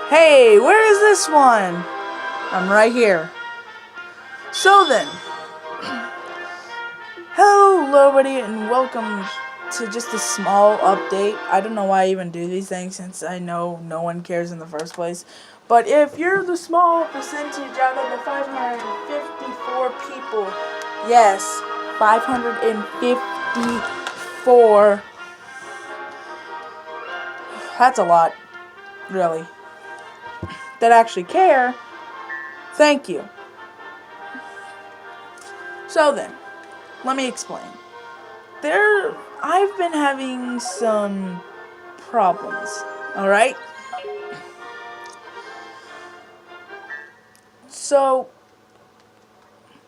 Hey, where is this one? I'm right here. So then, hello everybody and welcome to just a small update. I don't know why I even do these things since I know no one cares in the first place. But if you're the small percentage out of the 554 people, yes, 554, that's a lot, really, that actually care, thank you. So then, let me explain. I've been having some problems, alright? So,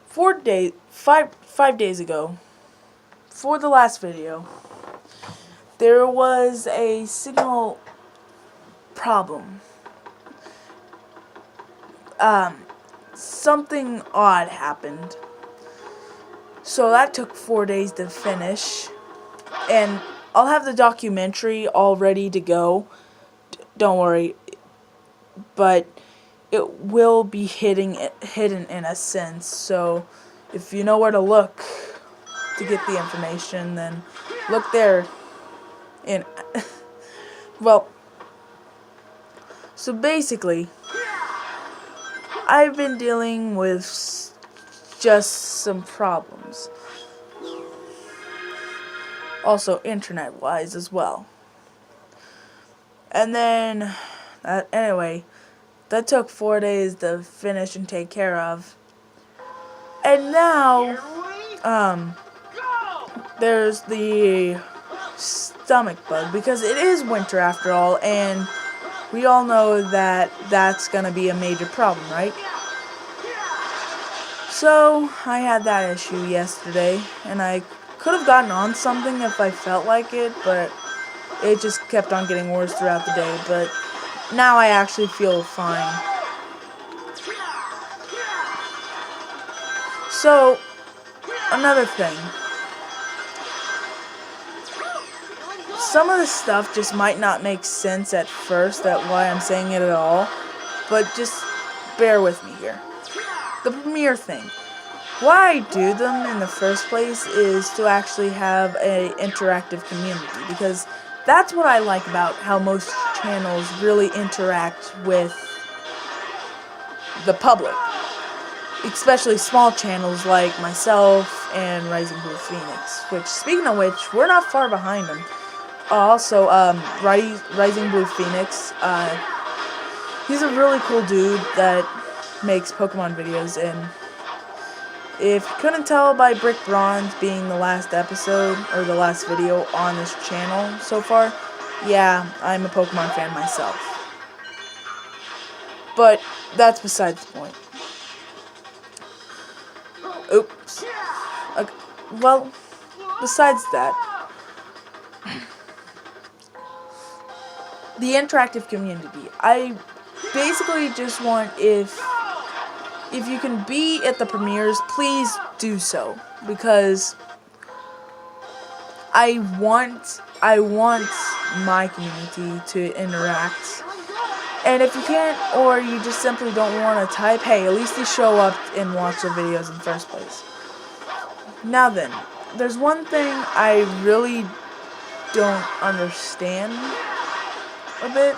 5 days ago, for the last video, there was a signal problem. Something odd happened. So that took 4 days to finish. And I'll have the documentary all ready to go. Don't worry. But it will be hidden in a sense. So if you know where to look to get the information, then look there. And well, so basically, I've been dealing with just some problems. Also internet-wise as well. And then, anyway, that took 4 days to finish and take care of. And now, there's the stomach bug, because it is winter after all, and we all know that that's gonna be a major problem, right? So, I had that issue yesterday, and I could have gotten on something if I felt like it, but it just kept on getting worse throughout the day. But now I actually feel fine. So, another thing. Some of the stuff just might not make sense at first at why I'm saying it at all, but just bear with me here. The premiere thing. Why I do them in the first place is to actually have an interactive community, because that's what I like about how most channels really interact with the public. Especially small channels like myself and Rising Blue Phoenix, which, speaking of which, we're not far behind them. Also, Rising Blue Phoenix, he's a really cool dude that makes Pokemon videos, and if you couldn't tell by Brick Bronze being the last episode, or the last video on this channel so far, yeah, I'm a Pokemon fan myself. But that's besides the point. Oops. Okay. Well, besides that, the interactive community. I basically just want, if you can be at the premieres, please do so, because I want my community to interact. And if you can't, or you just simply don't want to type, hey, at least you show up and watch the videos in the first place. Now then, there's one thing I really don't understand a bit.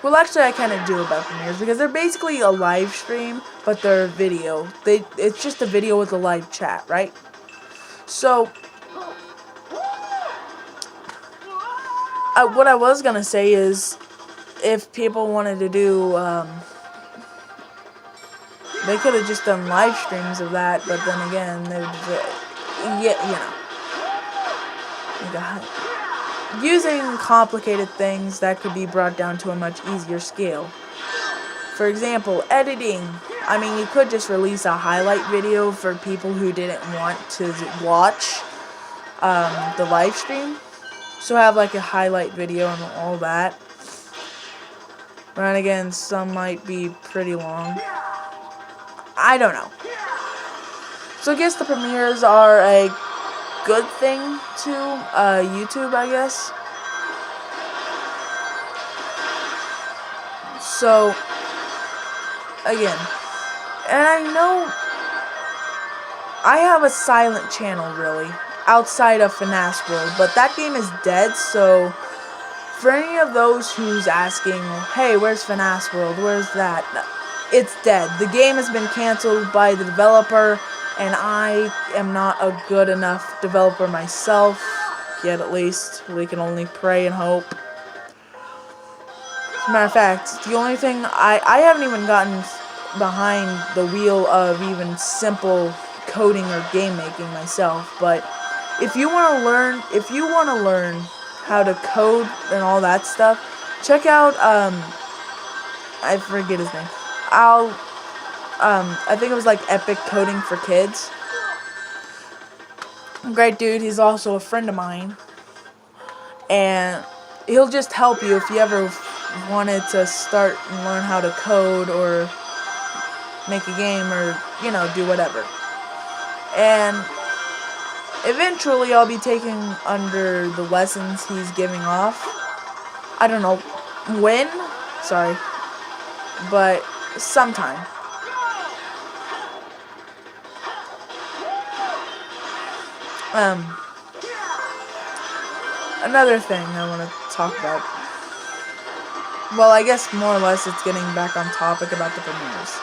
Well, actually, I kind of do about premieres, because they're basically a live stream, but they're video. It's just a video with a live chat, right? So, what I was gonna say is, if people wanted to do, they could have just done live streams of that, but then again, they would, using complicated things that could be brought down to a much easier scale. For example, editing. I mean, you could just release a highlight video for people who didn't want to watch the live stream. So have like a highlight video and all that. But again, some might be pretty long. I don't know. So I guess the premieres are a good thing to YouTube, I guess. So, again, and I know I have a silent channel, really, outside of Finesse World, but that game is dead, so for any of those who's asking, hey, where's Finesse World, where's that, it's dead. The game has been canceled by the developer, and I am not a good enough developer myself, yet at least. We can only pray and hope. As a matter of fact, the only thing, I haven't even gotten behind the wheel of even simple coding or game making myself, but if you want to learn how to code and all that stuff, check out I forget his name. I think it was like Epic Coding for Kids. Great dude. He's also a friend of mine, and he'll just help you if you ever wanted to start and learn how to code or make a game or, you know, do whatever. And eventually I'll be taking under the lessons he's giving off. I don't know when, sorry, but sometime. Another thing I want to talk about. Well, I guess more or less it's getting back on topic about the premieres.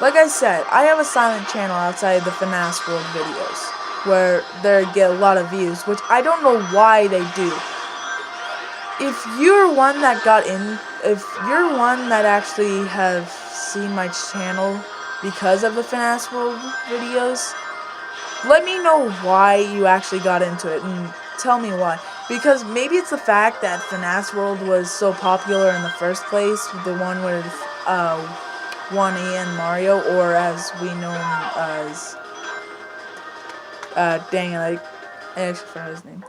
Like I said, I have a silent channel outside the Finesse World videos, where they get a lot of views, which I don't know why they do. If you're one that if you're one that actually have seen my channel because of the Finesse World videos, let me know why you actually got into it, and tell me why. Because maybe it's the fact that Finesse World was so popular in the first place, the one with 1E and Mario, or as we know him as, dang it, I actually forgot his name.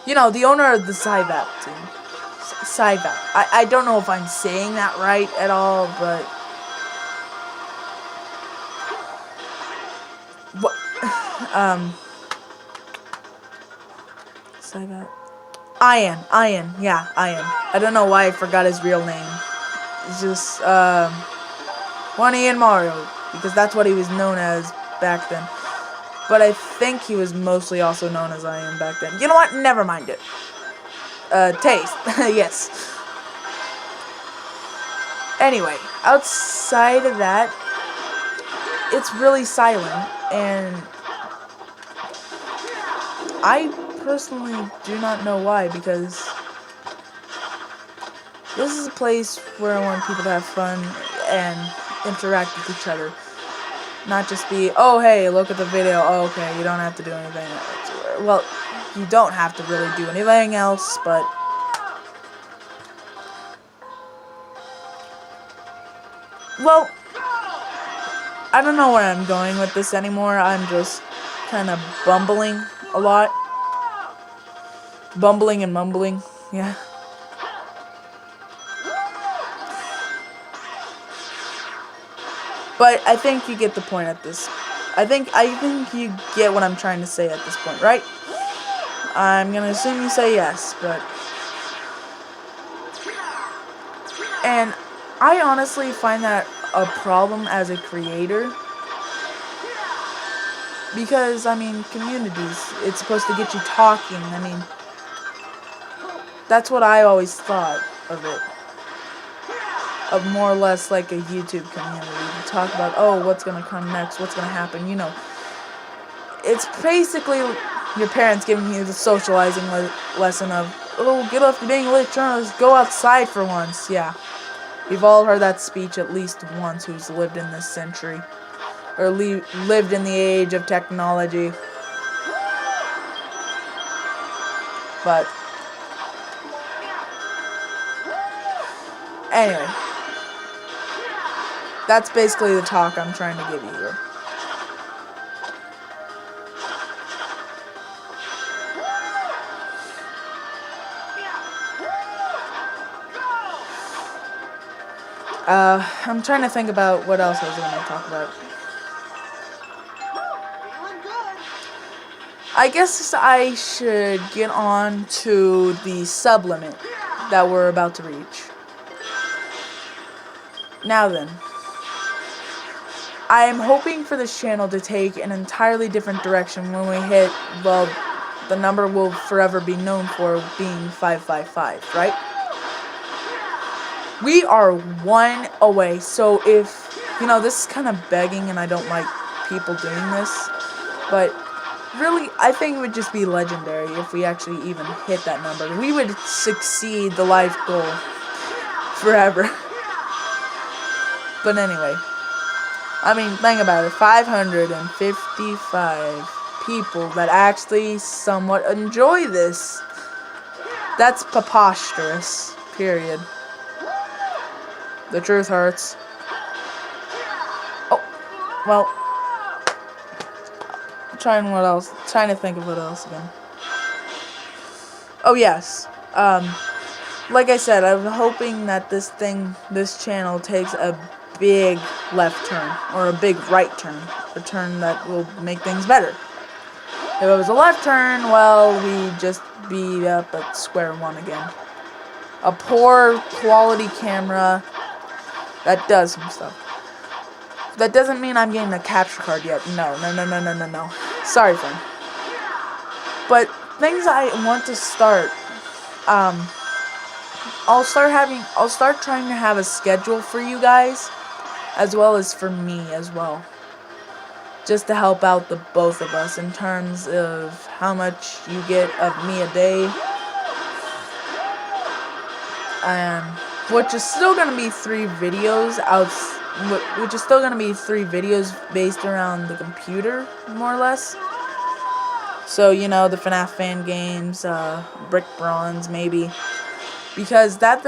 You know, the owner of the Cyvap team. Cyvap. I don't know if I'm saying that right at all, but what? Cyvap. Ian. Yeah, Ian. I don't know why I forgot his real name. It's just 1E and Mario, because that's what he was known as back then. But I think he was mostly also known as Ian back then. You know what? Never mind it. Taste. Yes. Anyway, outside of that, it's really silent, and I personally do not know why, because this is a place where I want people to have fun and interact with each other. Not just be, oh, hey, look at the video. Oh, okay, you don't have to do anything else. Well, you don't have to really do anything else, but well, I don't know where I'm going with this anymore. I'm just kind of bumbling a lot. Bumbling and mumbling, yeah. But I think you get the point at this. I think you get what I'm trying to say at this point, right? I'm gonna assume you say yes, but and I honestly find that a problem as a creator, because I mean, communities, it's supposed to get you talking. I mean, that's what I always thought of it. Of more or less like a YouTube community. You talk about, oh, what's going to come next, what's going to happen, you know. It's basically your parents giving you the socializing lesson of, oh, get off your dang electronics, go outside for once. Yeah. We've all heard that speech at least once who's lived in this century. Or lived in the age of technology. But anyway, that's basically the talk I'm trying to give you here. I'm trying to think about what else I was going to talk about. I guess I should get on to the sub limit that we're about to reach. Now then, I am hoping for this channel to take an entirely different direction when we hit, well, the number we'll forever be known for being 555, right? We are 1 away, so if, this is kind of begging and I don't like people doing this, but really, I think it would just be legendary if we actually even hit that number. We would succeed the life goal forever. But anyway, I mean, think about it. 555 people that actually somewhat enjoy this. That's preposterous. Period. The truth hurts. Oh, well. Trying to think of what else again. Oh yes. Like I said, I'm hoping that this channel takes a big left turn or a big right turn, a turn that will make things better. If it was a left turn, well, we just be up at square one again. A poor quality camera that does some stuff. That doesn't mean I'm getting a capture card yet. No. Sorry, friend. But things I want to start. I'll start trying to have a schedule for you guys, as well as for me as well. Just to help out the both of us in terms of how much you get of me a day. And which is still gonna be 3 videos based around the computer, more or less. So, the FNAF fan games, Brick Bronze, maybe. Because that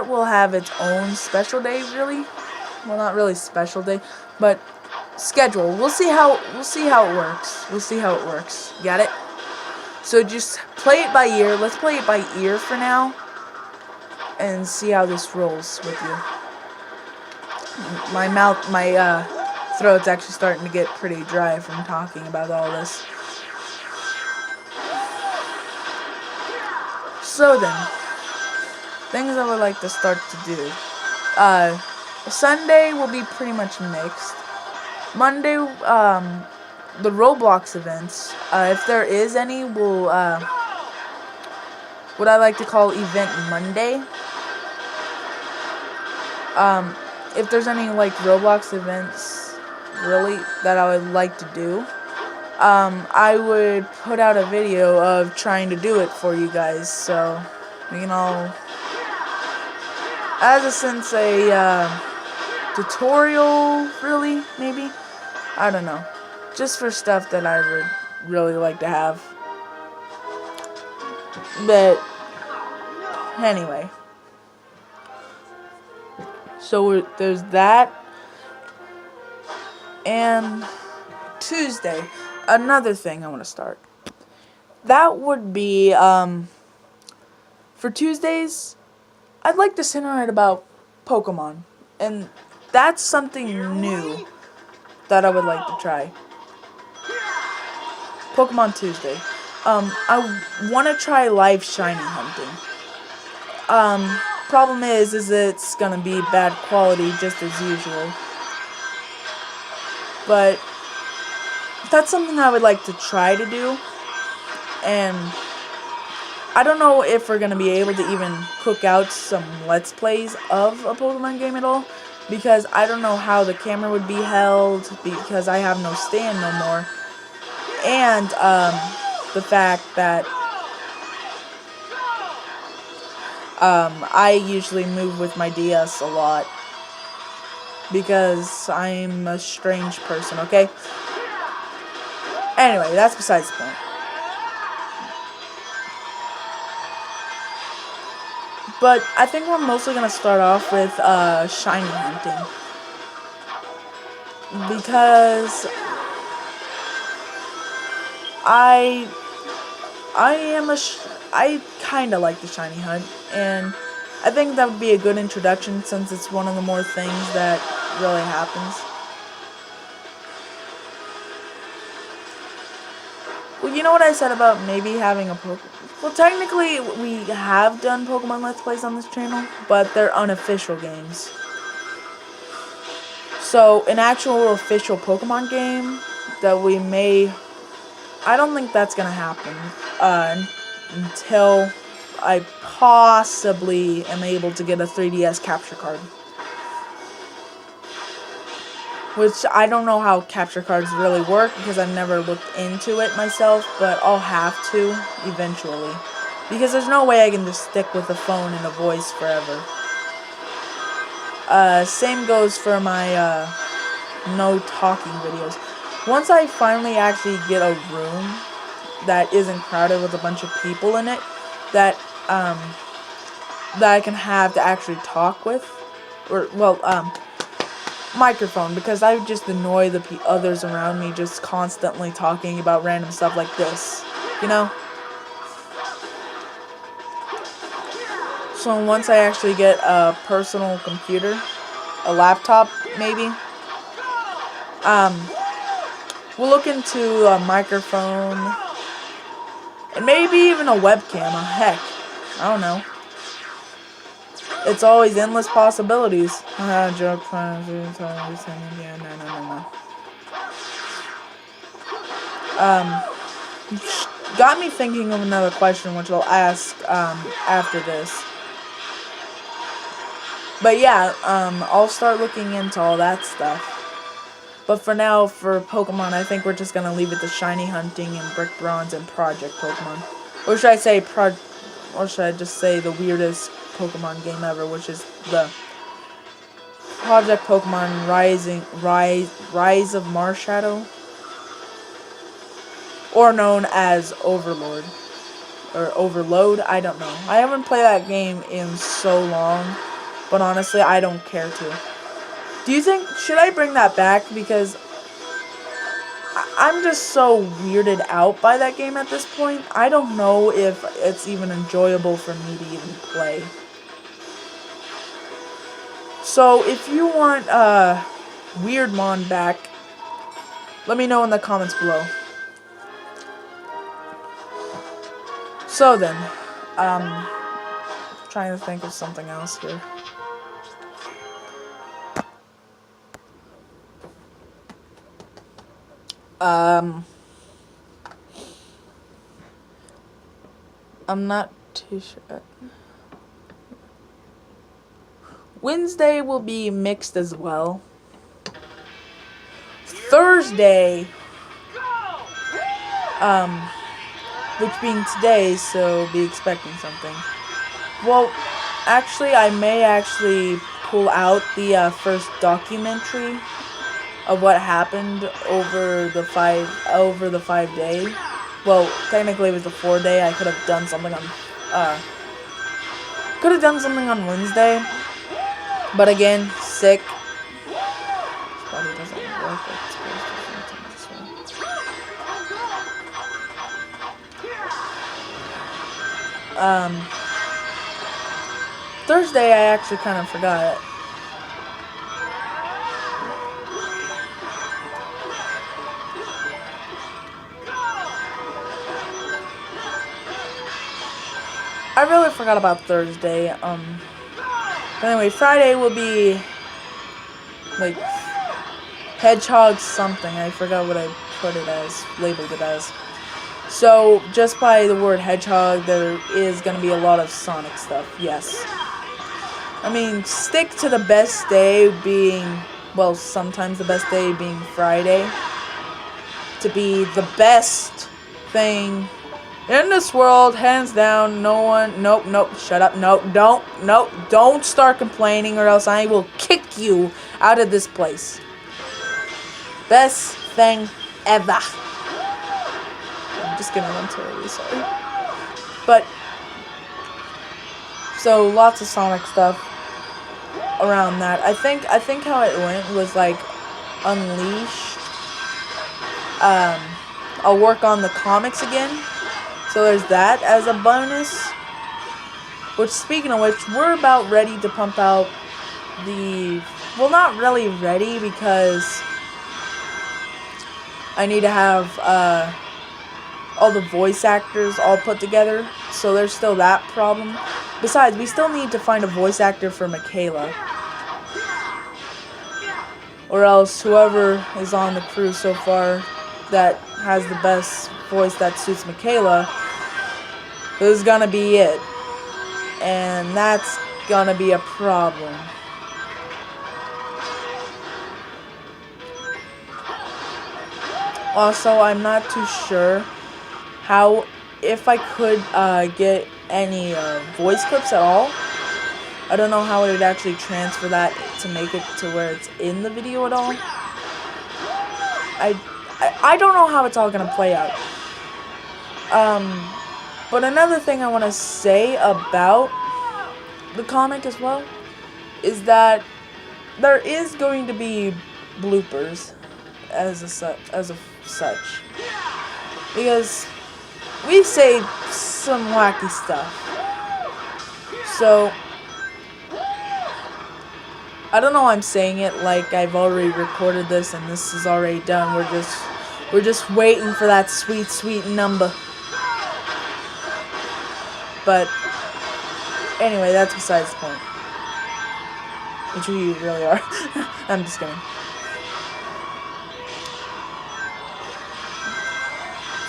will have its own special day, really. Well, not really special day, but schedule. We'll see how it works. Got it? So just play it by ear. Let's play it by ear for now. And see how this rolls with you. My throat's actually starting to get pretty dry from talking about all this. So then, things I would like to start to do. Sunday will be pretty much mixed. Monday, the Roblox events, if there is any, will, what I like to call Event Monday. If there's any, Roblox events, really, that I would like to do, I would put out a video of trying to do it for you guys, so, as a tutorial, really, maybe, I don't know, just for stuff that I would really like to have, but, anyway. So there's that, and Tuesday, another thing I want to start. That would be, for Tuesdays, I'd like to center it about Pokemon, and that's something new that I would like to try. Pokemon Tuesday. I want to try live shiny hunting. Problem is it's gonna be bad quality just as usual. But that's something I would like to try to do. And I don't know if we're gonna be able to even cook out some Let's Plays of a Pokemon game at all. Because I don't know how the camera would be held, because I have no stand no more. And the fact that I usually move with my DS a lot because I'm a strange person, okay? Anyway, that's besides the point. But I think we're mostly going to start off with shiny hunting. Because I kind of like the shiny hunt, and I think that would be a good introduction since it's one of the more things that really happens. Well, you know what I said about maybe having a Pokemon? Well, technically, we have done Pokemon Let's Plays on this channel, but they're unofficial games. So, an actual official Pokemon game that we may... I don't think that's going to happen until I possibly am able to get a 3DS capture card. Which, I don't know how capture cards really work because I've never looked into it myself, but I'll have to eventually. Because there's no way I can just stick with a phone and a voice forever. Same goes for my no talking videos. Once I finally actually get a room that isn't crowded with a bunch of people in it, that I can have to actually talk with, or microphone, because I would just annoy the others around me just constantly talking about random stuff like this, you know? So once I actually get a personal computer, a laptop maybe, we'll look into a microphone, and maybe even a webcam, heck, I don't know. It's always endless possibilities. Joke, fun, yeah, no. Got me thinking of another question, which I'll ask after this. But yeah, I'll start looking into all that stuff. But for now, for Pokemon, I think we're just gonna leave it to shiny hunting and brick bronze and project Pokemon. Or should I say or should I just say the weirdest Pokemon game ever, which is the Project Pokemon Rise of Marshadow, or known as Overlord or Overload. I don't know. I haven't played that game in so long, but honestly, I don't care to. Do you think, should I bring that back? Because I'm just so weirded out by that game at this point. I don't know if it's even enjoyable for me to even play. So, if you want Weirdmon back, let me know in the comments below. So then, trying to think of something else here. I'm not too sure. Wednesday will be mixed as well. Thursday, which being today, so be expecting something. Well, actually, I may actually pull out the first documentary of what happened over the 5 day. Well, technically it was the 4 day. I could have done something on Wednesday. But again, sick. Probably doesn't work like it's supposed to. Thursday I actually kind of forgot. I really forgot about Thursday. But anyway, Friday will be like Hedgehog something. I forgot what I put it as, labeled it as. So just by the word Hedgehog, there is going to be a lot of Sonic stuff. Yes. I mean, stick to the best day being, well, sometimes the best day being Friday, to be the best thing in this world, hands down. No one, nope, shut up, don't start complaining or else I will kick you out of this place. Best thing ever. I'm just gonna run terribly, sorry. But, so lots of Sonic stuff around that. I think how it went was like Unleashed. I'll work on the comics again. So there's that as a bonus. Which, speaking of which, we're about ready to pump out the... Well, not really ready because I need to have all the voice actors all put together. So there's still that problem. Besides, we still need to find a voice actor for Michaela. or else whoever is on the crew so far that has the best voice that suits Michaela is gonna be it. And that's gonna be a problem. Also, I'm not too sure how, if I could get any voice clips at all. I don't know how it would actually transfer that to make it to where it's in the video at all. I don't know how it's all gonna play out. But another thing I want to say about the comic as well is that there is going to be bloopers as of such, because we say some wacky stuff. So I don't know why I'm saying it like I've already recorded this and this is already done. We're just waiting for that sweet number. But anyway, that's besides the point. Which we really are. I'm just kidding.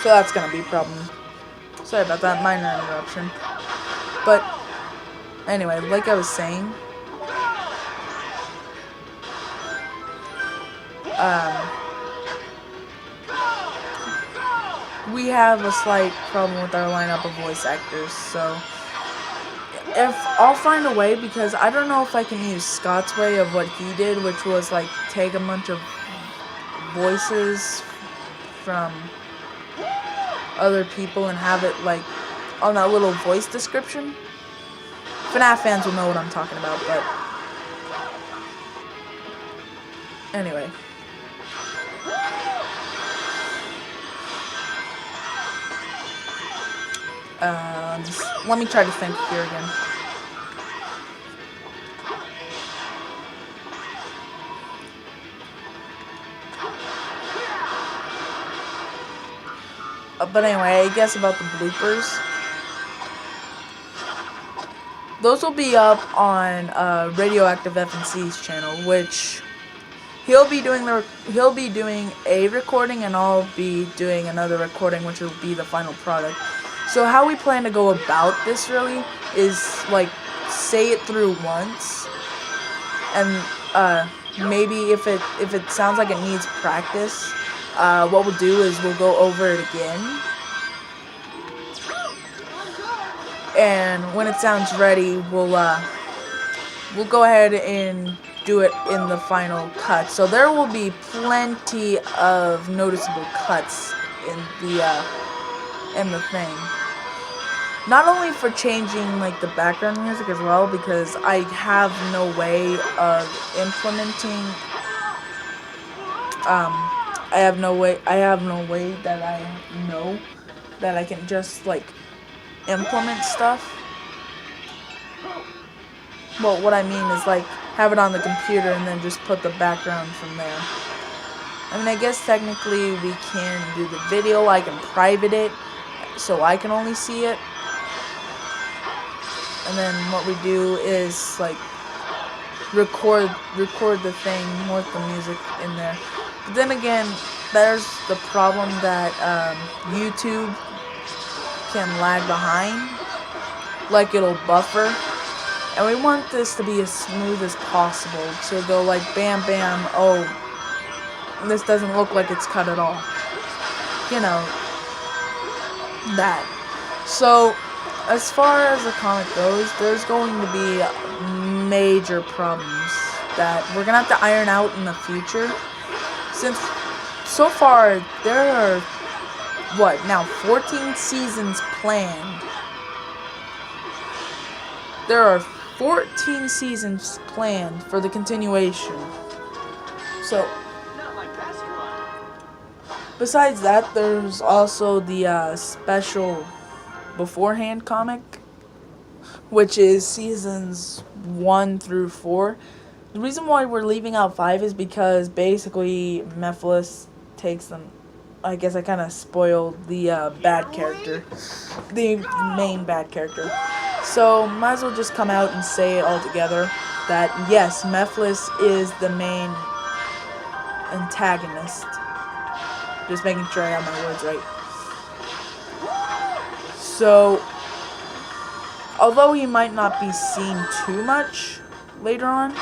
So that's gonna be a problem. Sorry about that minor interruption. But anyway, like I was saying, we have a slight problem with our lineup of voice actors, so if I'll find a way, because I don't know if I can use Scott's way of what he did, which was like take a bunch of voices from other people and have it like on that little voice description. FNAF fans will know what I'm talking about, but anyway. Just let me try to think here again. But anyway, I guess about the bloopers. Those will be up on Radioactive FNC's channel, which he'll be doing a recording and I'll be doing another recording, which will be the final product. So how we plan to go about this really is like say it through once, and maybe if it sounds like it needs practice, what we'll do is we'll go over it again, and when it sounds ready, we'll go ahead and do it in the final cut. So there will be plenty of noticeable cuts in the thing. Not only for changing like the background music as well, because I have no way of implementing. I have no way that I know that I can just like implement stuff. Well, what I mean is like have it on the computer and then just put the background from there. I mean, I guess technically we can do the video. I can private it so I can only see it. And then what we do is like record the thing with the music in there. But then again, there's the problem that YouTube can lag behind, like it'll buffer. And we want this to be as smooth as possible. So go like bam bam, oh, this doesn't look like it's cut at all. You know, that. So as far as the comic goes, there's going to be major problems that we're going to have to iron out in the future. Since so far, there are, what, now 14 seasons planned. There are 14 seasons planned for the continuation. So, besides that, there's also the special beforehand comic, which is seasons 1 through 4. The reason why we're leaving out 5 is because basically Mephiles takes them. I guess I kind of spoiled the bad character, the main bad character. So might as well just come out and say it all together that yes, Mephiles is the main antagonist. Just making sure I have my words right. So, although he might not be seen too much later on,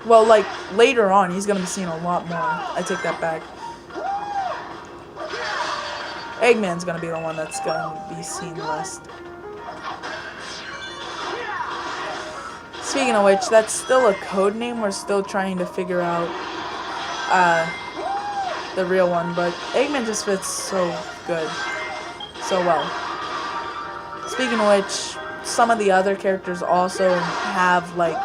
well, like, later on, he's gonna be seen a lot more. I take that back. Eggman's gonna be the one that's gonna be seen less. Speaking of which, that's still a code name. We're still trying to figure out the real one, but Eggman just fits so good, so well. Speaking of which, some of the other characters also have, like,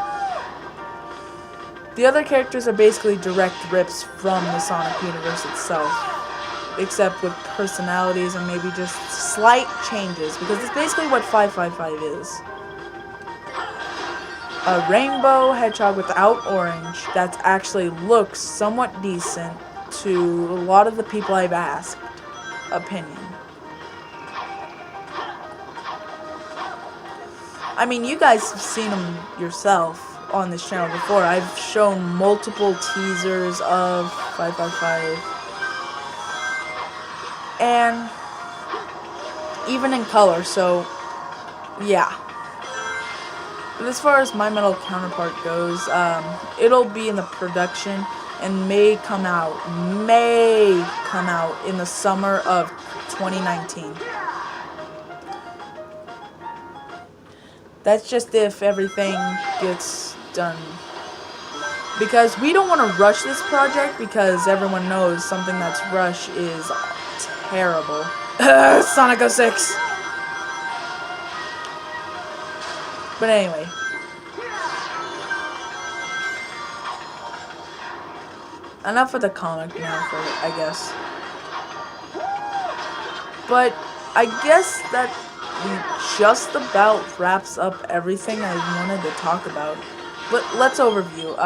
the other characters are basically direct rips from the Sonic universe itself, except with personalities and maybe just slight changes, because it's basically what 555 is. A rainbow hedgehog without orange that actually looks somewhat decent to a lot of the people I've asked opinion. I mean, you guys have seen him yourself on this channel before. I've shown multiple teasers of 555. And even in color, so yeah. But as far as My Metal Counterpart goes, it'll be in the production and may come out in the summer of 2019. That's just if everything gets done. Because we don't want to rush this project, because everyone knows something that's rushed is terrible. Sonic 06! But anyway. Enough of the comic now, I guess. But I guess that just about wraps up everything I wanted to talk about. But let's overview.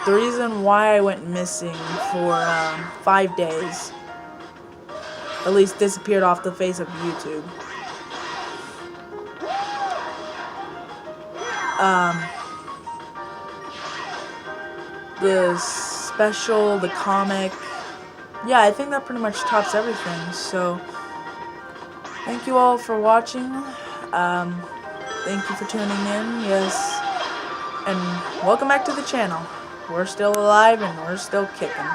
The reason why I went missing for 5 days, at least disappeared off the face of YouTube. The special, the comic, yeah, I think that pretty much tops everything. So, thank you all for watching. Thank you for tuning in, yes. And welcome back to the channel. We're still alive and we're still kicking.